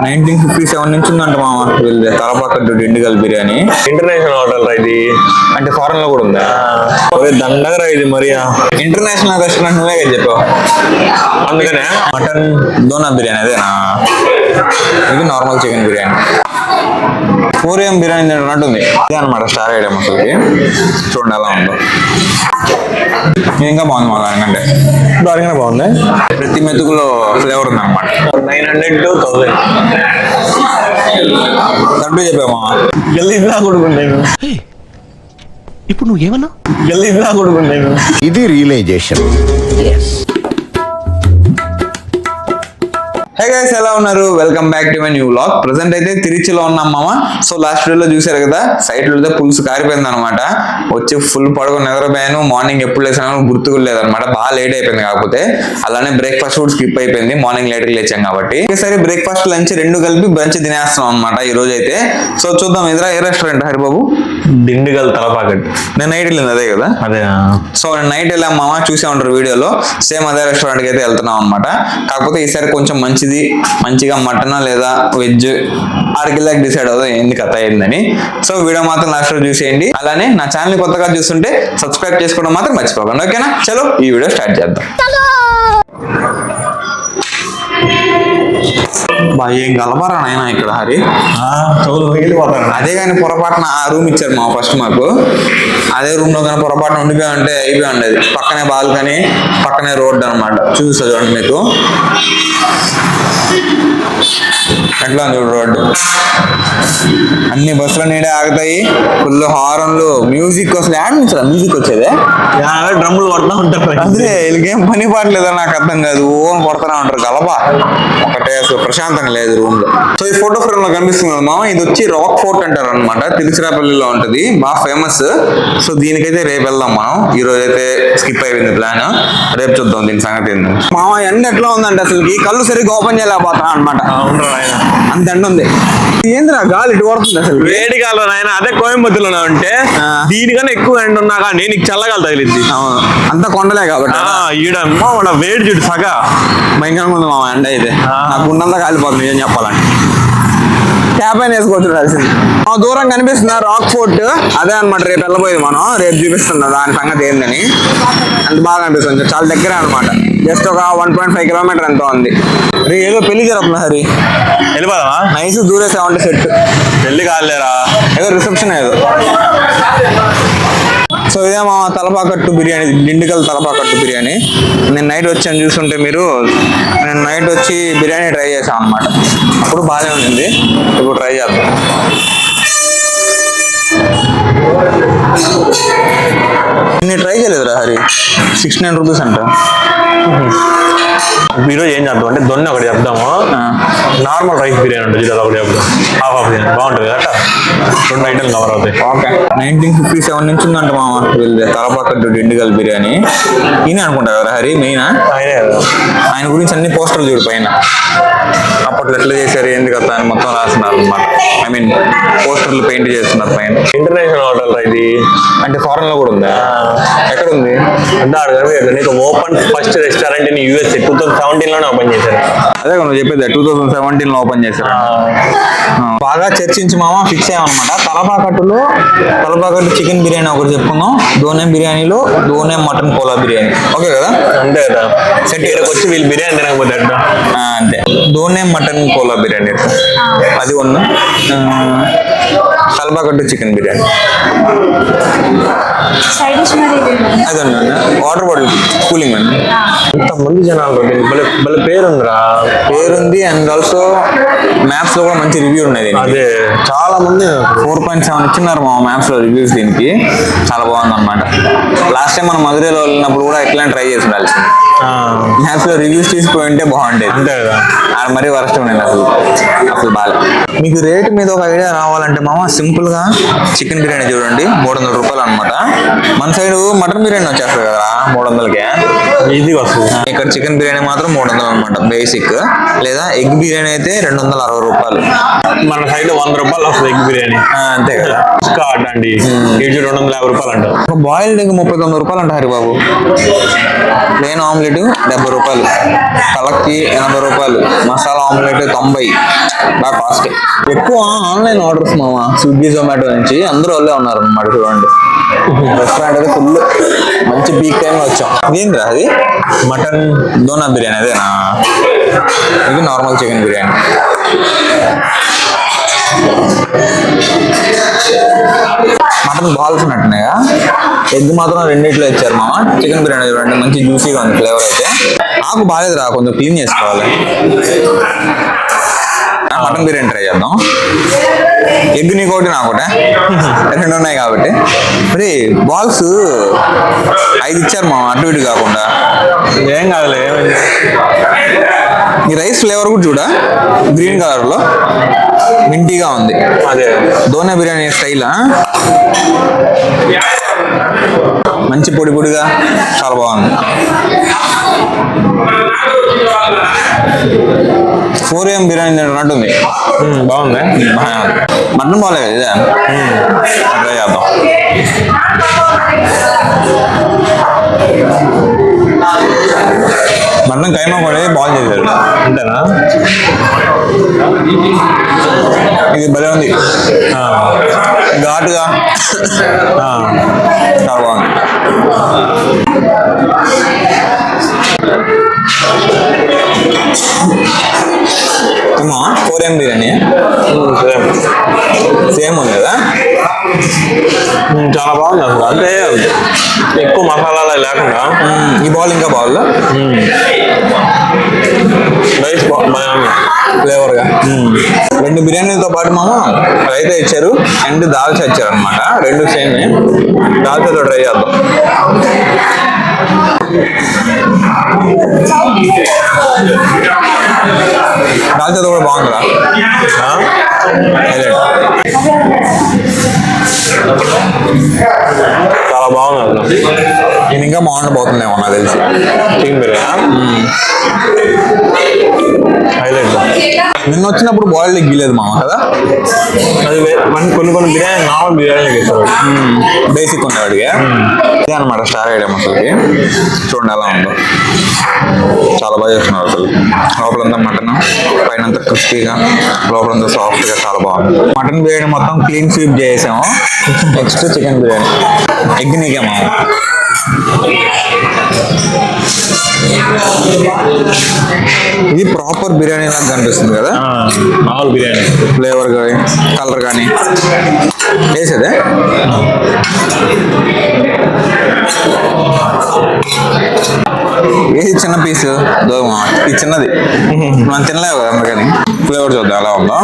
1957 నుంచి ఉందంట మామ వీళ్ళది తలపాకట్టు డిండిగల్ బిర్యానీ. ఇంటర్నేషనల్ హోటల్ రా ఇది, అంటే ఫారెన్ లో కూడా ఉందా? దండగరా ఇది మరి. ఇంటర్నేషనల్ రెస్టారెంట్ నువ్వే కదా చెప్పావు, అందుకనే మటన్ దోనా బిర్యానీ అదేనా? ఇది నార్మల్ చికెన్ బిర్యానీ. కోరియం బిర్యానీ తింటున్నట్టుంది. ఇదే అనమాట స్టార్ ఐటమ్ అసలుకి. చూడండి ఎలా ఉందో. ఇది ఇంకా బాగుంది మా దానికంటే. దానికన్నా బాగుంది. ప్రతి మెతుకులో ఫ్లేవర్ ఉంది అనమాట. 900 to 1000 దట్టు చెప్పామా గల్లీలా కొడుకున్నాను. ఇప్పుడు నువ్వేమన్నా గల్లీలా కొడుకున్నాను. ఇది రియలైజేషన్. హే గైస్, ఎలా ఉన్నారు? Welcome back to my new vlog. Present అయితే తిరుచిలో ఉన్నాం మామ. సో లాస్ట్ వీడియోలో చూసారు కదా, సైడ్ లో పులుసు కారిపోయింది అనమాట. వచ్చి ఫుల్ పడుకొని నిద్రపోయాను. మార్నింగ్ ఎప్పుడు లేసాను గుర్తుకు లేదనమాట. బాగా లేట్ అయిపోయింది. కాకపోతే అలానే బ్రేక్ఫాస్ట్ కూడా స్కిప్ అయిపోయింది. మార్నింగ్ లేట్ గా లేచాం కాబట్టి ఒకసారి బ్రేక్ఫాస్ట్ లంచ్ రెండు కలిపి బ్రంచ్ తినేస్తున్నాం అనమాట ఈ రోజు అయితే. సో చూద్దాం ఎదురా ఏ రెస్టారెంట్ హరిబాబు? డిండిగల్ తలపాకట్టు. నేను నైట్ వెళ్ళింది అదే కదా. అదే. సో నేను నైట్ వెళ్ళాం మామ, చూసే ఉంటారు వీడియోలో. సేమ్ అదే రెస్టారెంట్ కి అయితే వెళ్తున్నాం అనమాట. కాకపోతే ఈసారి కొంచెం మంచిగా మటన్ లేదా వెజ్ ఆడికి డిసైడ్ అవుతుంది ఏంది కథ ఏందని. సో వీడియో మాత్రం లాస్ట్ లో చూసేయండి. అలానే నా ఛానల్ కొత్తగా చూస్తుంటే సబ్స్క్రైబ్ చేసుకోవడం మాత్రం మర్చిపోకండి, ఓకేనా? చలో ఈ వీడియో స్టార్ట్ చేద్దాం. ఏం కలపరా నాయన ఇక్కడ హరి. చదువు మిగిలిపోతాను. అదే కానీ పొరపాటున ఆ రూమ్ ఇచ్చారు మా ఫస్ట్ మాకు. అదే రూమ్ లో కానీ పొరపాటున ఉండిపోయి ఉంటే అయిపోయి ఉండేది. పక్కనే బాల్కనీ, పక్కనే రోడ్డు అనమాట. చూస్తా చూడండి మీకు ఎట్లా ఉంది రోడ్డు. అన్ని బస్సులు నీడే ఆగుతాయి. ఫుల్ హారన్లు, మ్యూజిక్. అసలు యాడ్ నుంచి మ్యూజిక్ వచ్చేదే. డ్రమ్ములు కొడతా ఉంటారు. అదే వీళ్ళకేం పని పాటలేదా నాకు అర్థం కాదు. ఓన్ కొడతానే ఉంటారు కలప ఒకటే. అసలు ప్రశాంతంగా లేదు రూమ్ లో. సో ఈ ఫోటో ఫ్రేమ్ లో కనిపిస్తుంది కదా మామ, ఇది వచ్చి రాక్ ఫోర్ట్ అంటారు అనమాట. తిరుచిరాపల్లిలో ఉంటది, బాగా ఫేమస్. సో దీనికైతే రేపు వెళ్దాం మనం. ఈ రోజు అయితే స్కిప్ అయిపోయింది ప్లాన్. రేపు చూద్దాం దీని సంగతి. మామ ఎండ ఎట్లా ఉందంటే అసలుకి కళ్ళు సరిగ్గా ఓపెన్ చేయలేకపోతున్నా అనమాట. అంత ఎండ ఉంది. ఏంద్రా గాలి ఇటు పడుతుంది అసలు. వేడి కాలం ఆయన. అదే కోయంబత్తూరులో ఉంటే దీనికన్నా ఎక్కువ ఎండ ఉన్నా కానీ నీకు చల్లగాలి తగిలింది. అంత కొండలే కాబట్టి ఈడ వేడి చూడు సగా భయంకరంగా ఉంది మామ ఎండ అయితే. నాకు ఉన్నంత కాలిపోతుంది ఏం చెప్పాలంటే. క్యాప్ అయిన వేసుకోవచ్చు. దూరం కనిపిస్తుంది రాక్ ఫోర్ట్, అదే అనమాట. రేపు వెళ్ళబోయేది మనం. రేపు చూపిస్తున్నా దాని సంగతి ఏందని. అంత బాగా అనిపిస్తుంది. చాలా దగ్గరే అనమాట. జస్ట్ ఒక 1.5 కిలోమీటర్ ఎంతో ఉంది. ఏదో పెళ్లి జరుగుతుంది హరి, వెళ్ళిపోదామా? నైస్ దూరేసామంటే సెట్. పెళ్లి కాలేరా, ఏదో రిసెప్షన్ ఏదో. సో ఇదే మా తలపాకట్టు బిర్యానీ, డిండిగల్ తలపాకట్టు బిర్యానీ. నేను నైట్ వచ్చాను చూస్తుంటే మీరు. నేను నైట్ వచ్చి బిర్యానీ ట్రై చేశాను అనమాట. అప్పుడు బాగానే ఉండింది, ఇప్పుడు ట్రై చేద్దాం. నేను ట్రై చేయలేదురా హరి. 69 రూపీస్ అంట. ఈరోజు ఏం చేద్దాం అంటే దొన్న ఒకటి చెప్దాము. నార్మల్ రైస్ బిర్యానీ ఉంటుంది, అది ఒకటి చెప్దాం. హాఫ్ బిర్యానీ బాగుంటుంది కదా. 2 ఐటెం కవర్ అవుతాయి. ఓకే. 1957 నుంచి ఉందంట మామ వీళ్ళది తలపాకట్టు డిండిగల్ బిర్యానీ. ఈయన అనుకుంటా కదా హరి మెయిన్. ఆయన గురించి అన్ని పోస్టర్లు చూడు పైన. అప్పట్లో ఎట్లా చేశారు ఏంది కదా అని మొత్తం రాస్తున్నారు అనమాట. ఐ మీన్ పోస్టర్లు పెయింట్ చేస్తున్నారు పైన. ఇంటర్నేషనల్ హోటల్ ఇది, అంటే ఫారెన్ లో కూడా ఉందా? ఎక్కడ ఉంది అంటే? నీకు open first restaurant in USA 2017 లోనే ఓపెన్ చేశారు. అదే నువ్వు చెప్పేది 2017 లో ఓపెన్ చేశారు. బాగా చర్చించి మామ ఫిక్స్ అయ్యామన్నమాట. తలపాకట్టు చికెన్ బిర్యానీ ఒకటి చెప్పుకుందాం. దోనే బిర్యానీలో దోనే మటన్ కోలా బిర్యానీ. ఓకే కదా? అంతే కదా. సెట్ ఇక్కడికి వచ్చి వీళ్ళు బిర్యానీ తినకపోతే అంతే. దోనే మటన్ కోలా బిర్యానీ అది ఉంది. తలపాకట్టు చికెన్ బిర్యానీ అదే వాటర్ బాటిల్ కూలింగ్ అండి. ఇంతమంది జనాలు భలే పేరుందిరా. పేరుంది. అండ్ ఆల్సో మ్యాప్స్ లో కూడా మంచి రివ్యూ ఉన్నది. అదే చాలా మంది 4.7 ఇచ్చినారు మా మ్యాప్స్ లో రివ్యూస్. దీనికి చాలా బాగుంది అనమాట. లాస్ట్ టైం మనం మధురైలో వెళ్ళినప్పుడు కూడా ఎట్లా ట్రై చేసి ఉండాల్సింది. మ్యాప్స్ లో రివ్యూస్ తీసుకుని ఉంటే బాగుండేది. అంతే కదా. మరీ వరస్ట్ ఉండేది అసలు బాగా. మీకు రేట్ మీద ఒక ఐడియా రావాలంటే మామ సింపుల్ సింపుల్ గా చికెన్ బిర్యానీ చూడండి 300 రూపాయలు అనమాట. మన సైడ్ మటన్ బిర్యానీ వచ్చేస్తుంది కదా 300కే, ఈజీగా వస్తుంది. ఇక్కడ చికెన్ బిర్యానీ మాత్రం 300 అనమాట బేసిక్. లేదా ఎగ్ బిర్యానీ అయితే 260 రూపాయలు. మన సైడ్ 100 రూపాయలు వస్తుంది ఎగ్ బిర్యానీ. అంతే కదా. అండి కేజీ 250 రూపాయలు అంట. ఒక బాయిల్డ్ ఎగ్ 39 రూపాయలు అంట హరిబాబు. ప్లేన్ ఆమ్లెట్ 70 రూపాయలు, కలక్కి 80 రూపాయలు, మసాలా ఆమ్లెట్ 90. బాగా కాస్ట్. ఎక్కువ ఆన్లైన్ ఆర్డర్స్ మామ, స్విగ్గీ జొమాటో నుంచి అందరూ వాళ్ళే ఉన్నారు అన్నమాట. చూడండి రెస్టారెంట్ అయితే ఫుల్ మంచి పీక్ టైంలో వచ్చాం. ఏంద్రా అది? మటన్ దోనా బిర్యానీ అదేనా? ఇది normal chicken biryani. Mutton balls ఉన్నట్టున్నాయా? ఎగ్ మాత్రం రెండిట్లో ఇచ్చారు మామ. చికెన్ బిర్యానీ చూడండి మంచి జ్యూసీగా ఉంది ఫ్లేవర్ అయితే. ఆకు బాగాలేదురా, కొంచెం క్లీన్ చేసుకోవాలి. మటన్ బిర్యానీ ట్రై చేద్దాం. ఎగ్ నీకోటి నాకోటే, రెండు ఉన్నాయి కాబట్టి. మరి బాల్స్ 5 ఇచ్చారు మామ, అటు ఇటు కాకుండా. ఏం కాదులే. ఈ రైస్ ఫ్లేవర్ కూడా చూడ, గ్రీన్ కలర్ లో మింటీగా ఉంది. అదే దోనా బిర్యానీ స్టైల్. మంచి పొడి పొడిగా చాలా బాగుంది. 4 AM బిర్యానీ తింటున్నట్టుంది. బాగుంది. మటన్ బాగాలేదు ఇదే. ట్రై చేద్దాం. మటన్ కైమా కూడా బాగా చేశారు. అంతేనా? ఇది భలే ఉంది, ఘాటుగా చాలా బాగుంది. ఏమో 4 AM బిర్యానీ సేమ్ ఉంది కదా. చాలా బాగుంది అసలు. అంటే ఎక్కువ మసాలాలు లేకుండా ఈ బాల్ ఇంకా బాల్ రైస్ ఫ్లేవర్ గా. 2 బిర్యానీలతో పాటు మామ రైతా ఇచ్చారు అండ్ దాల్చా ఇచ్చారు అనమాట. 2 సేమ్. దాల్చాతో ట్రై చేద్దాం. దాల్చాతో కూడా బాగుందిరా. చాలా బాగుంది అసలు. నేను ఇంకా బాగుండబోతుందేమో నాకు తెలిసి. Chicken biryani highlight. నిన్న వచ్చినప్పుడు బాయిల్డ్ ఎగ్ లేదు మామ కదా. అది కొన్ని బిర్యానీ నార్మల్ బిర్యానీ ఇస్తారు. బేసిక్ ఉండేవాడిగా ఇదే అనమాట స్టార్ ఐటమ్ అసలుకి. చూడండి ఎలా ఉందో, చాలా బాగా చేస్తున్నారు అసలు. లోపలంతా మటన్, పైన క్రిస్పీగా, లోపలంతా సాఫ్ట్గా చాలా బాగుంది. మటన్ బిర్యానీ మొత్తం క్లీన్ స్వీప్ చేసాము. Next chicken biryani. ఎగ్ నీకే మామ. ఇది ప్రాపర్ బిర్యానీ లాగా కనిపిస్తుంది కదా. మామూలు బిర్యానీ ఫ్లేవర్ కానీ కలర్ కానీ వేసేదే. ఏది చిన్న పీసు దోమ, ఇది చిన్నది మనం తినలేవు కదా అందుకని. ఫ్లేవర్ చూద్దాం ఎలా ఉందో.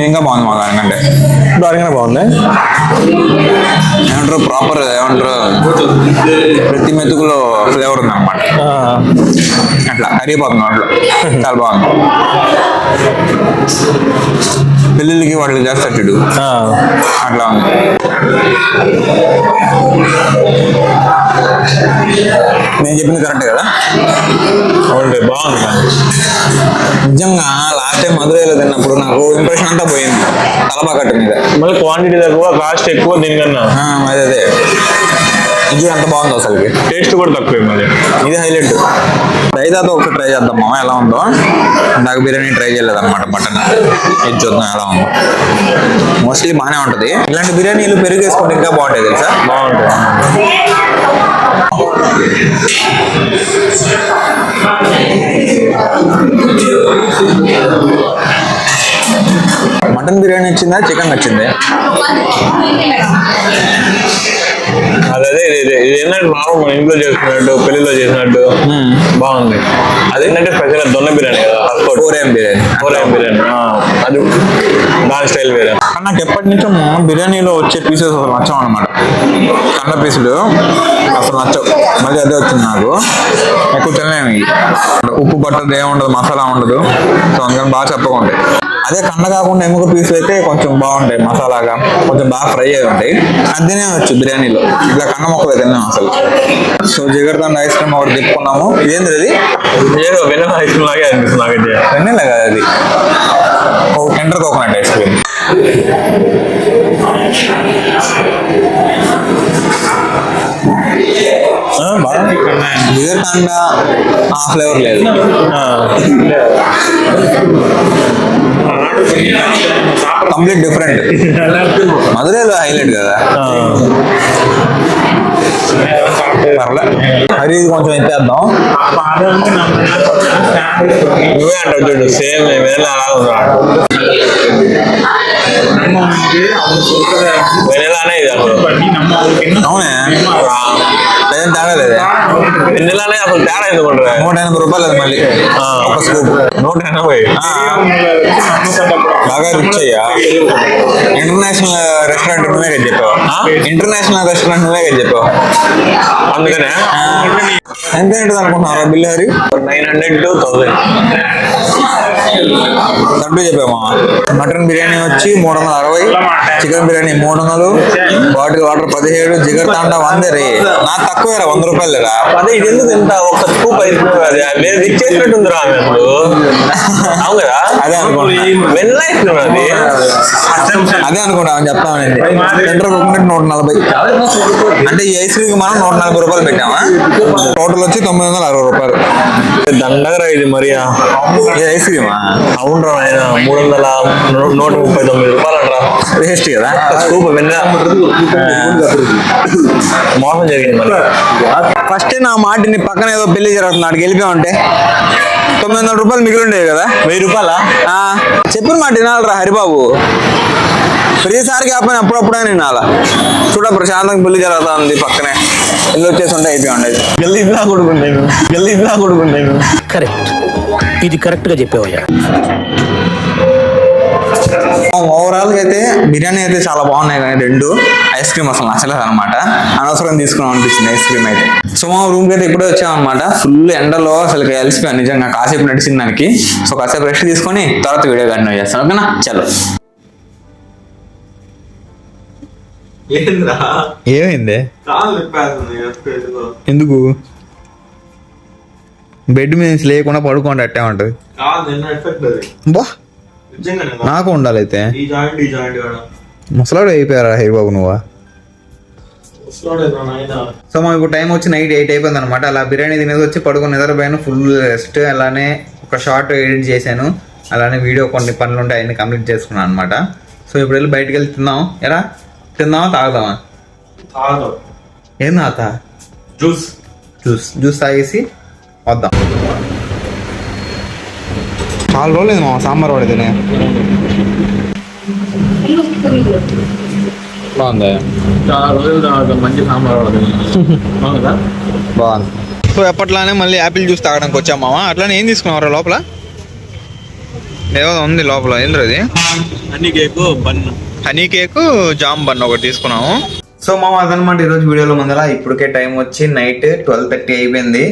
ఇంకా బాగుంది మా దానికంటే. దానికన్నా బాగుంది. ఏమంటారు ప్రాపర్, ఏమంటారు ప్రతి మెతుకులో ఫ్లేవర్ ఉంది అనమాట. అట్లా కరిగిపోతుంది అట్లా. చాలా బాగుంది. పెళ్ళిళ్ళకి వాటికి చేస్తారు చూడు, అట్లా ఉంది. నేను చెప్పింది కరెక్ట్ కదా. అవునండి బాగుంది. నిజంగా లాస్ట్ టైం మధురైలో తిన్నప్పుడు నాకు ఇంప్రెషన్ అంతా పోయింది తలపాకట్టు మీద. మళ్ళీ క్వాంటిటీ తక్కువ, కాస్ట్ ఎక్కువ దీనికన్నా. అదే ఇది అంత బాగుంది అసలుకి. టేస్ట్ కూడా తక్కువ. మరి ఇది హైలైట్. రైతాతో ఒకటి ట్రై చేద్దాం మామ ఎలా ఉందో. నాకు బిర్యానీ ట్రై చేయలేదు అనమాట మటన్. ఇది చూద్దాం ఎలా ఉందో. మోస్ట్లీ బాగానే ఉంటుంది. ఇలాంటి బిర్యానీలు పెరుగు వేసుకుంటే ఇంకా బాగుంటాయి తెలుసా. బాగుంటుంది. మటన్ బిర్యానీ వచ్చిందా, చికెన్ వచ్చింది? అదే ఇది ఏంటంటే నార్మల్ మన ఇంట్లో చేసుకున్నట్టు, పెళ్లిలో చేసినట్టు బాగుంది. అదేంటంటే స్పెషల్ దొన్న బిర్యానీ కదా. 4 AM బిర్యానీ. 4 AM బిర్యానీ అది దాని స్టైల్ వేరే. నాకు ఎప్పటి నుంచో బిర్యానీలో వచ్చే పీసెస్ అసలు నచ్చవు అనమాట. కండ పీసులు అసలు నచ్చవు. మళ్ళీ అదే వచ్చింది నాకు. ఎక్కువ తినలేము ఇవి. ఉప్పు పట్టదు, ఏముండదు, మసాలా ఉండదు. సో అందుకని బాగా చెప్పగా ఉంటాయి. అదే కండ కాకుండా ఎముక పీసులు అయితే కొంచెం బాగుంటాయి, మసాలాగా కొంచెం బాగా ఫ్రై అయి ఉంటాయి. అది తినేవచ్చు బిర్యానీలో. ఇట్లా కండ మొక్కలు తిన్నాం అసలు. సో జిగర్తండ ఐస్ క్రీమ్ ఒకటి తిప్పుకున్నాము. ఇదేంటి అది? ఏదో వెనీలా ఐస్ క్రీమ్ లాగే అనిపిస్తుంది నాకైతే. వెన్నెల కదా అది, tender coconut ice cream. Jigarthanda ఆ ఫ్లేవర్ లేదు. Complete different. మధురైలో హైలైట్ కదా. పర్లే. అది ఇది కొంచెం ఎత్తేద్దాం. నువ్వే అంటావు చూడు, సేమ్ వెనీలా అలా ఉన్నాడు. వెనీలానే ఇది అవునే, ఏం తేడా లేదే. వెనీలానే అసలు తేడా ఎందుకుంటారా? 180 రూపాయలు అది మళ్ళీ ఒక స్కూప్. 180. బాగా రిచ్ అయ్యా. ఇంటర్నేషనల్ రెస్టారెంట్ నువ్వే కదా చెప్పావు. ఇంటర్నేషనల్ రెస్టారెంట్ నువ్వే కదా చెప్పావు. అందుకనే ఎంత ఏంటిది అనుకుంటున్నారా బిల్లు? హరి 900 to 1000. దట్టు చెప్పామా. మటన్ బిర్యానీ వచ్చి 360, chicken biryani 300, bottle water 17, Jigarthanda 100 రే. నాకు తక్కువేరా, 100 రూపాయలు రా. అదే ఇది ఎందుకు ఎంత ఒక స్కూప్ అయిపోయింది. అది రిచ్ చేసినట్టుందిరా ఇప్పుడు. అవును కదా, అదే అనుకుంటా. వెనీలా ఐస్ క్రీమ్ అది. అదే అనుకుంటా అని చెప్తామనేది. Tender coconut 140. అంటే ఈ ఐస్ క్రీమ్ మనం 140 రూపాయలు పెట్టామా. టోటల్ వచ్చి 960 రూపాయలు. దండగరా ఇది మరి. ఈ ఐస్ క్రీమా? అవునరా ఆయన 139 రూపాయలు అంటారా. టేస్ట్ కదా స్కూప్ వెనీలా. మోసం జరిగింది మరి. ఫస్ట్ నా మాటిని పక్కన ఏదో పెళ్లి జరుగుతున్నాడు, గెలిపా ఉంటే 900 రూపాయలు మిగిలి ఉండేవి కదా. 1000 రూపాయలా? చెప్పిన మాట వినాలరా హరిబాబు. ప్రతిసారి కాకపోయినా అప్పుడప్పుడే వినాలా. చూడ ప్రశాంతంగా పెళ్లి జరుగుతుంది పక్కనే, ఇల్లు వచ్చేసి ఉంటే అయిపోయి ఉండేది. గల్లీలా కొడుకుంటాను. కరెక్ట్, ఇది కరెక్ట్ గా చెప్పావయ్యా. ఓవరాల్ గా అయితే బిర్యానీ అయితే చాలా బాగున్నాయి, కానీ రెండు ఐస్ క్రీమ్ అసలు నచ్చలేదు అనమాట. అనవసరం తీసుకున్నాం అనిపించింది ఐస్ క్రీమ్ అయితే. సో మా రూమ్ కి అయితే ఇప్పుడే వచ్చామన్నమాట. ఫుల్ ఎండలో అసలు కలిసిపోయాను నిజంగా. కాసేపు నడిచింది దానికి. సో కాసేపు రెస్ట్ తీసుకొని తర్వాత వీడియో కంటిన్యూ చేస్తాను. ఓకేనా, చలో. ఏమైంది? ఎందుకు? బెడ్ మీద లేకుండా పడుకోండి, అట్టే ఉంటది. బా నాకు ఉండాలి అయితే. ముసలాడు అయిపోయారా హరిబాబు నువ్వా? సో మాకు ఇప్పుడు టైం వచ్చి నైట్ 8 అయిపోయింది అనమాట. అలా బిర్యానీ తినేది వచ్చి పడుకుని నిద్రపోయాను. Full rest. అలానే ఒక షార్ట్ ఎడిట్ చేశాను. అలానే వీడియో కొన్ని పనులు ఉంటాయి, అన్ని కంప్లీట్ చేసుకున్నాను అనమాట. సో ఇప్పుడు వెళ్ళి బయటకు వెళ్ళి తిందాం. ఎరా తిందామా తాగుదామా? ఏం తాగుతా? జ్యూస్ తాగేసి వద్దాం. చాలా రోజులేదు మా సాంబార్ వాడి తినే. బాగుందా? చాలా రోజుల తర్వాత మంచి సాంబార్ బాగుంది. సో ఎప్పట్లానే మళ్ళీ యాపిల్ జ్యూస్ తాగడానికి వచ్చాం మామ. అట్లానే ఏం తీసుకున్నారా లోపల? ఏదో ఉంది లోపల. ఏంద్ర అది? హనీ కేక్ జామ్ బన్ ఒకటి తీసుకున్నాము. సో మామ అదనమాట ఈరోజు వీడియోలో ముందర. ఇప్పటికే టైం వచ్చి నైట్ 12:30 అయిపోయింది.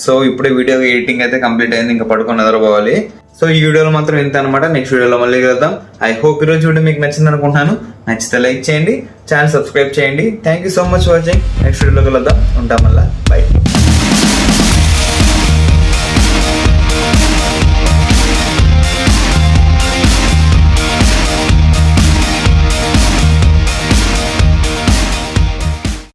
సో ఇప్పుడే వీడియో ఎడిటింగ్ అయితే కంప్లీట్ అయింది. ఇంకా పడుకొని నిద్రపోవాలి. సో ఈ వీడియోలో మాత్రం ఇంత అనమాట. నెక్స్ట్ వీడియోలో మళ్ళీ కలుద్దాం. ఐ హోప్ ఈరోజు వీడియో మీకు నచ్చింది అనుకుంటున్నాను. నచ్చితే లైక్ చేయండి, ఛానల్ సబ్స్క్రైబ్ చేయండి. Thank you so much for watching. Next వీడియోలో కలుద్దాం. ఉంటాం మళ్ళీ. బై.